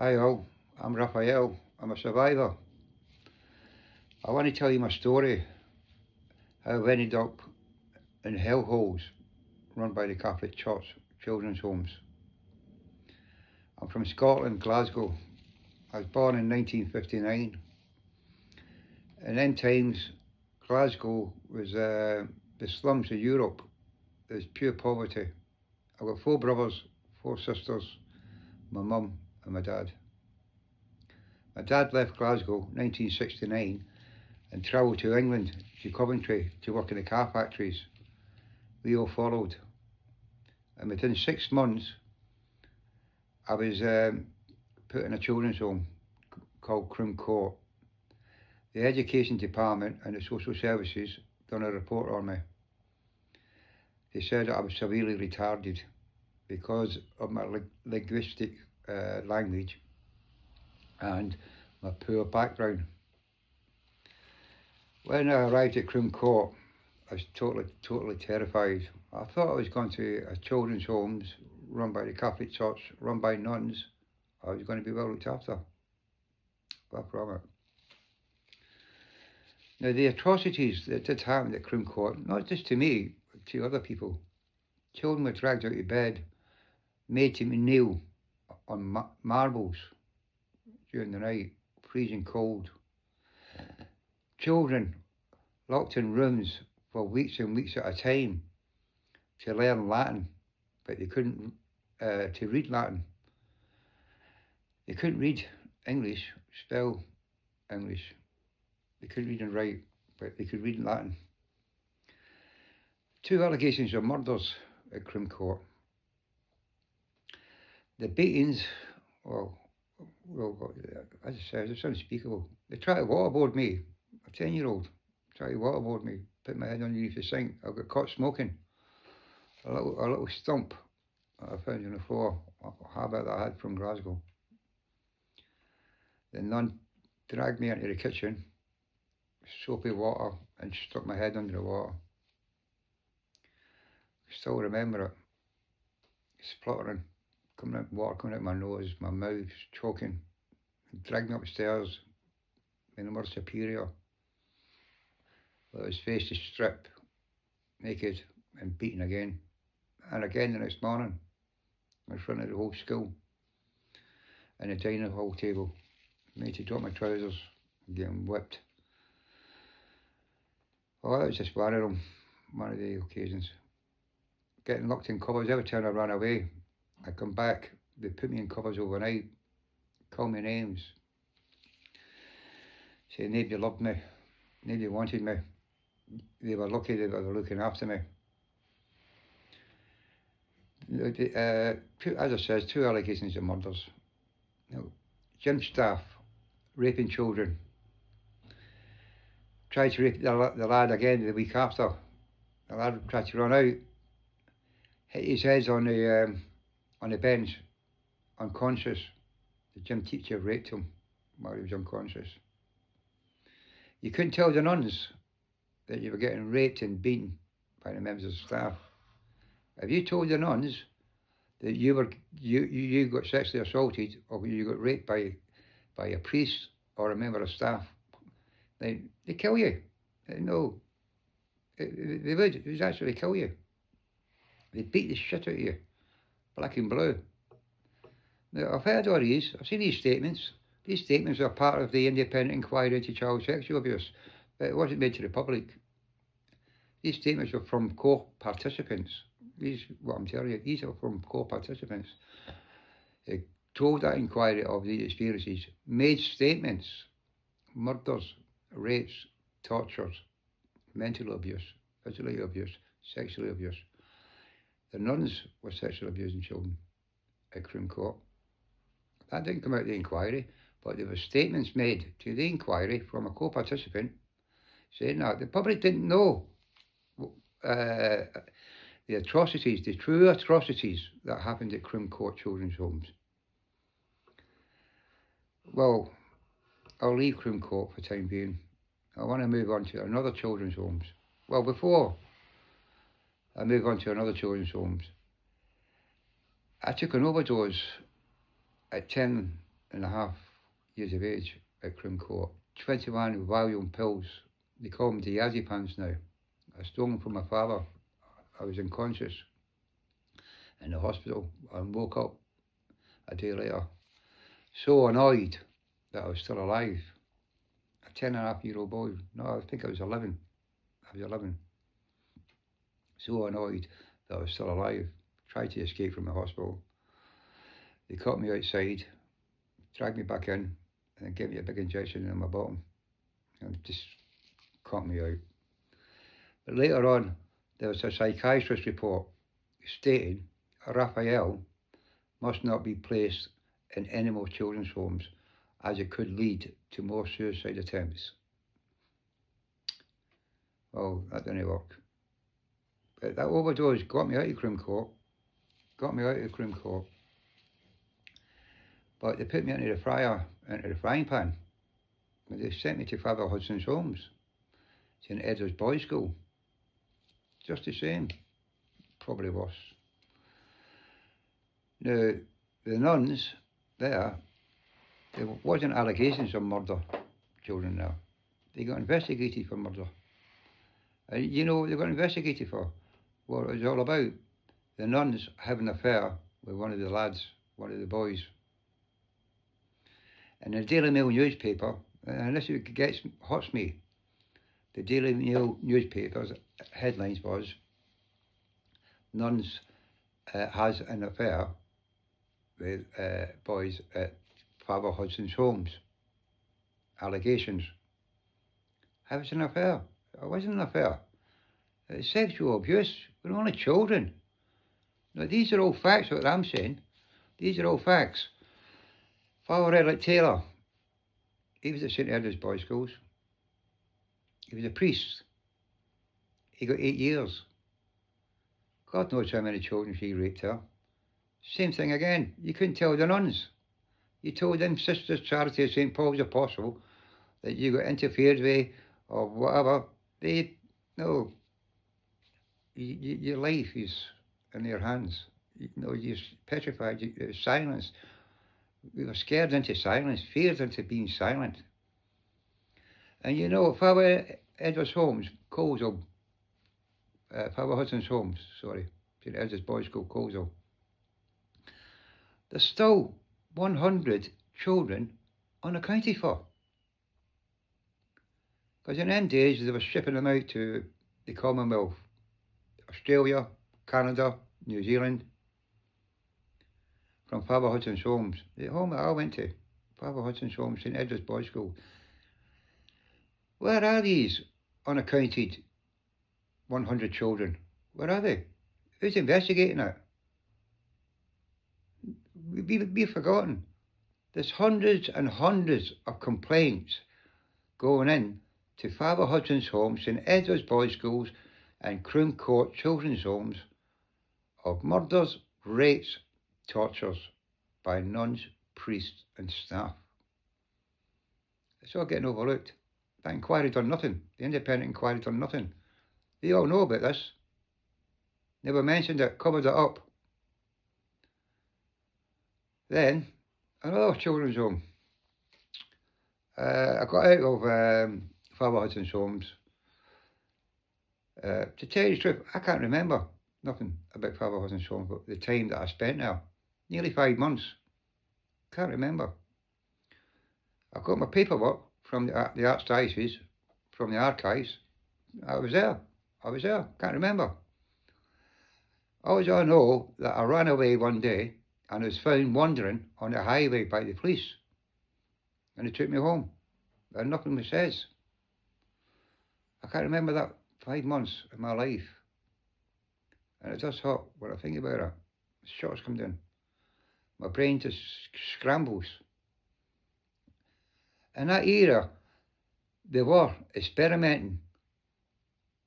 Hi all, I'm Raphael. I'm a survivor. I want to tell you my story, how I've ended up in hellholes run by the Catholic Church children's homes. I'm from Scotland, Glasgow. I was born in 1959. In then times, Glasgow was the slums of Europe. There's pure poverty. I've got four brothers, four sisters, my mum and my dad. My dad left Glasgow in 1969 and travelled to England, to Coventry, to work in the car factories. We all followed. And within 6 months, I was put in a children's home called Croom Court. The Education Department and the Social Services done a report on me. They said that I was severely retarded because of my linguistic language and my poor background. When I arrived at Croom Court, I was totally terrified. I thought I was going to a children's homes run by the Catholic Church, run by nuns. I was going to be well looked after. Far from it. Now, the atrocities that did happen at Croom Court, not just to me, but to other people. Children were dragged out of bed, made to kneel on marbles during the night, freezing cold. Children locked in rooms for weeks and weeks at a time to learn Latin, but they couldn't, to read Latin. They couldn't read English, spell English. They couldn't read and write, but they could read in Latin. 2 allegations of murders at Croom Court. The beatings, well, as I said, it's unspeakable. They tried to waterboard me, a 10-year-old, tried to waterboard me, put my head underneath the sink. I got caught smoking. A little stump that I found on the floor, a habit that I had from Glasgow. The nun dragged me into the kitchen, soapy water, and stuck my head under the water. Still remember it. Spluttering, water coming out my nose, my mouth choking, dragged me upstairs in the Mother Superior. With his face to strip, naked, and beaten again. And again the next morning, in front of the whole school, and the dining hall table, made to drop my trousers, getting whipped. Oh, that was just one of them, one of the occasions. Getting locked in covers, every time I ran away, I come back, they put me in covers overnight, call me names, say nobody loved me, nobody wanted me, they were lucky they were looking after me. As I said, 2 allegations of murders. Gym staff raping children. Tried to rape the lad again the week after. The lad tried to run out, hit his head on the bench, unconscious. The gym teacher raped him while he was unconscious. You couldn't tell the nuns that you were getting raped and beaten by the members of the staff. If you told the nuns that you got sexually assaulted or you got raped by a priest or a member of staff, they kill you. No, they would actually kill you. They beat the shit out of you, black and blue. Now, I've heard all these, I've seen these statements. These statements are part of the independent inquiry into child sexual abuse, but it wasn't made to the public. These statements are from core participants. What I'm telling you, these are from core participants. They told that inquiry of these experiences, made statements, murders, rapes, tortures, mental abuse, physical abuse, sexual abuse. The nuns were sexually abusing children at Croom Court. That didn't come out of the inquiry, but there were statements made to the inquiry from a co-participant saying that the public didn't know the atrocities, the true atrocities that happened at Croom Court children's homes. Well, I'll leave Croom Court for the time being. I want to move on to another children's homes. Well, before I move on to another children's homes, I took an overdose at 10 and a half years of age at Crimcourt. 21 Valium pills. They call them diazepams now. I stole them from my father. I was unconscious in the hospital and woke up a day later. So annoyed that I was still alive. A 10.5-year-old boy. No, I think I was 11. I was 11. So annoyed that I was still alive. Tried to escape from the hospital. They caught me outside, dragged me back in, and gave me a big injection in my bottom. And just caught me out. But later on, there was a psychiatrist report stating Raphael must not be placed in any more children's homes as it could lead to more suicide attempts. Well, that didn't work. But that overdose got me out of Crimcourt. But they put me into the frying pan. They sent me to Father Hudson's Homes, St Edward's Boys' School. Just the same, probably worse. Now, the nuns there wasn't allegations of murder, children there. They got investigated for murder. And you know what they got investigated for? What it was all about? The nuns having an affair with one of the lads, one of the boys. And the Daily Mail newspaper, and this hurts me, the Daily Mail newspaper's headlines was, nuns has an affair with boys at Father Hudson's Homes. Allegations. How was an affair? It wasn't an affair. It's sexual abuse. We're only children. Now, these are all facts, what I'm saying. These are all facts. Father Edward Taylor, he was at St Edward's Boys' Schools. He was a priest. He got 8 years. God knows how many children he raped there. Same thing again. You couldn't tell the nuns. You told them Sisters Charity of St Paul's Apostle that you got interfered with or whatever. No. Your life is in their hands. You're petrified. You're silenced. We were scared into silence, feared into being silent. And you know, Father Edward's Homes, Coleshill, Father Hudson's Homes, St Edward's Boys' School, Coleshill. There's still 100 children unaccounted for. Because in them days, they were shipping them out to the Commonwealth, Australia, Canada, New Zealand, from Father Hudson's Homes. The home that I went to, Father Hudson's Homes, St Edward's Boys' School. Where are these unaccounted 100 children? Where are they? Who's investigating it? We've forgotten. There's hundreds and hundreds of complaints going in to Father Hudson's Homes, St Edward's Boys' Schools and Crimcourt Children's Homes of murders, rapes, tortures by nuns, priests and staff. It's all getting overlooked. That inquiry done nothing. The independent inquiry done nothing. They all know about this. Never mentioned it, covered it up. Then, another children's home. I got out of Father Hudson's Homes. To tell you the truth, I can't remember nothing about Father Hudson's Homes, but the time that I spent there. Nearly 5 months. Can't remember. I got my paperwork from the Archdiocese, from the archives. I was there. Can't remember. Always I know that I ran away one day and was found wandering on the highway by the police. And they took me home. And nothing was said. I can't remember that 5 months of my life. And it does hurt when I think about it. Shots come down. My brain just scrambles. In that era, they were experimenting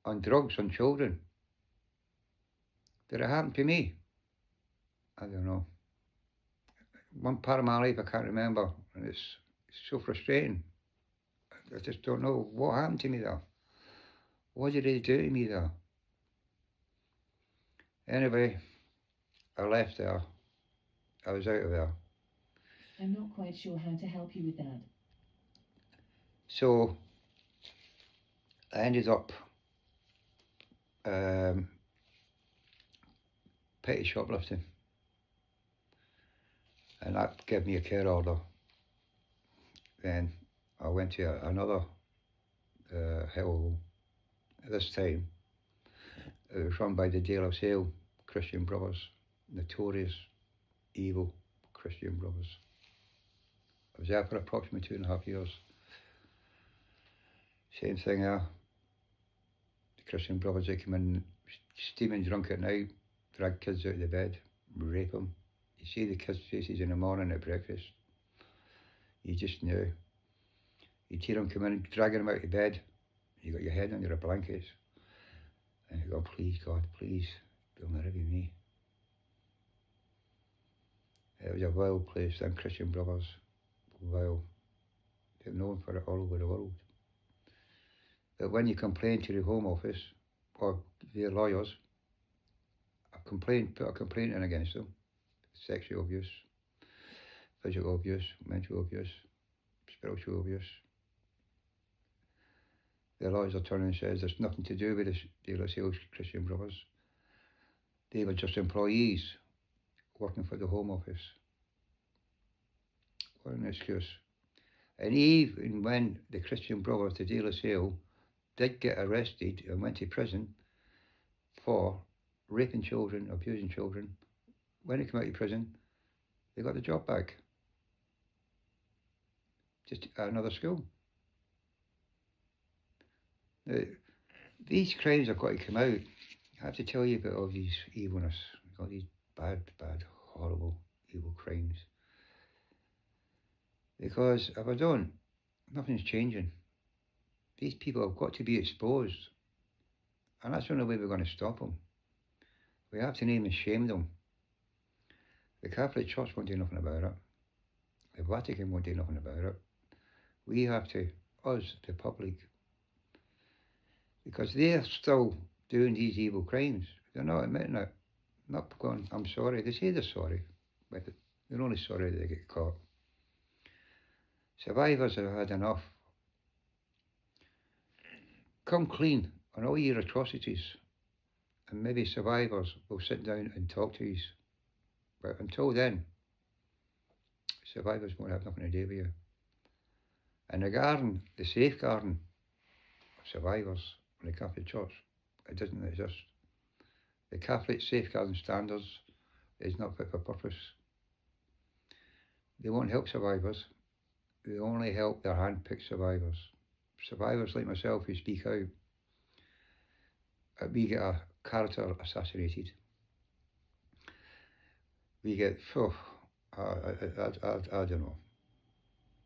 on drugs on children. Did it happen to me? I don't know. One part of my life I can't remember, and it's so frustrating. I just don't know what happened to me there. What did they do to me there? Anyway, I left there. I was out of there. I'm not quite sure how to help you with that. So I ended up petty shoplifting, and that gave me a care order. Then I went to another hellhole. This time it was run by the De La Salle Christian Brothers, notorious, evil Christian Brothers. I was there for approximately 2.5 years. Same thing there. The Christian Brothers, they come in steaming drunk at night, drag kids out of the bed, rape them. You see the kids' faces in the morning at breakfast. You just knew. You'd hear them come in, dragging them out of bed. You got your head under a blanket. And you go, please, God, please, they'll never be me. It was a wild place, them Christian Brothers. Wild. They're known for it all over the world. But when you complain to the Home Office, or their lawyers, put a complaint in against them, sexual abuse, physical abuse, mental abuse, spiritual abuse. The lawyers are turning and says there's nothing to do with the De La Salle Christian Brothers. They were just employees working for the Home Office. What an excuse. And even when the Christian Brothers, the De La Salle, did get arrested and went to prison for raping children, abusing children, when they came out of prison, they got the job back. Just at another school. Now, these crimes have got to come out. I have to tell you about all these evilness, all these bad, horrible, evil crimes. Because if I don't, nothing's changing. These people have got to be exposed. And that's the only way we're going to stop them. We have to name and shame them. The Catholic Church won't do nothing about it. The Vatican won't do nothing about it. We have to, us, the public, because they're still doing these evil crimes. They're not admitting it. Not going, I'm sorry. They say they're sorry, but they're only sorry that they get caught. Survivors have had enough. Come clean on all your atrocities, and maybe survivors will sit down and talk to you. But until then, survivors won't have nothing to do with you. And the safeguarding of survivors in the Catholic Church, it doesn't exist. The Catholic safeguarding standards is not fit for purpose. They won't help survivors. They only help their hand-picked survivors. Survivors like myself who speak out, we get a character assassinated. We get, I don't know.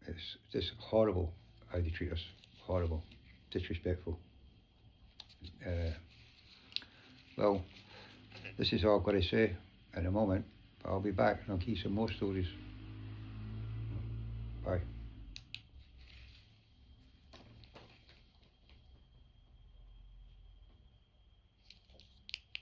It's just horrible how they treat us. Horrible, disrespectful. Well, this is all I've got to say at the moment, but I'll be back and I'll keep some more stories. Bye.